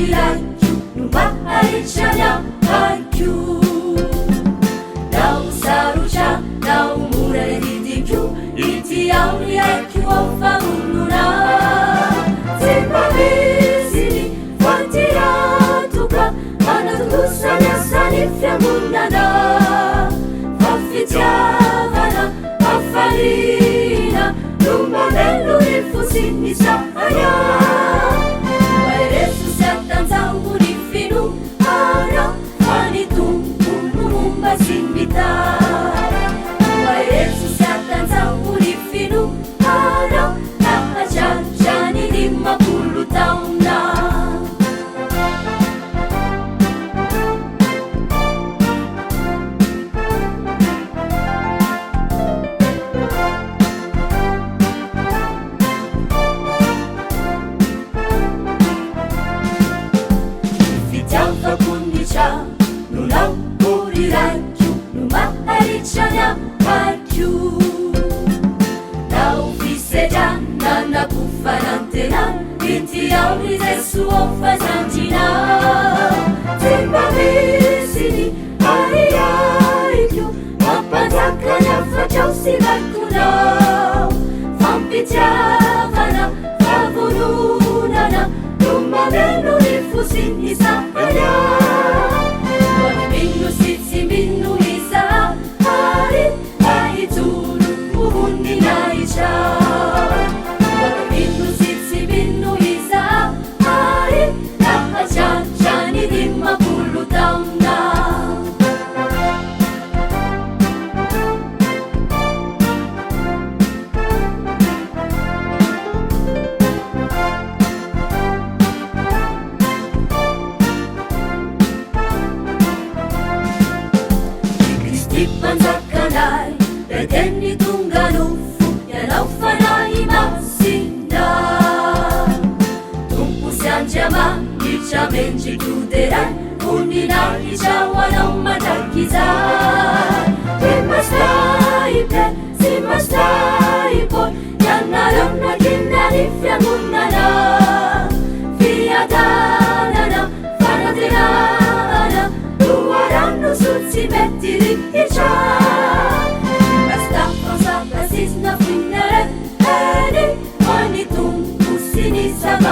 iraiky no maharitry any ahariko nao sarotra nao mora ridiko ity ao ny aiko ao famonona tsy mamisiny fantiratoka manatotosany asany fiamonana fafitiavana afalina no mamelo ny fosiny sahaya maereso sy atanjango ny finohana fany tompono momba sy mitara maereso sy atanjango ny finohana nahatratrany 50 taona nunau uriraiku numaharichanya haiku nau fisedana na kufanantena inti auri Yesu ofazantina timbamisini aiaiku mapantakanya fachau silakunau fampitiavana favununana numamenu ifusini sahaya minu isa hari ahitulu uhuni naicha minu sitsi minu isa hari nahachachani 50 tauna panzakanay reteni tunganufu yanaufanai masinda tumpusianjama ichamenji kuderai uninaichawanau matakizai simastaipo yanarana kinani fiamunana fiatanana fanatenana tuaranu sutsimetirik basta pensa pasis na finere eni oni tumpu sini sama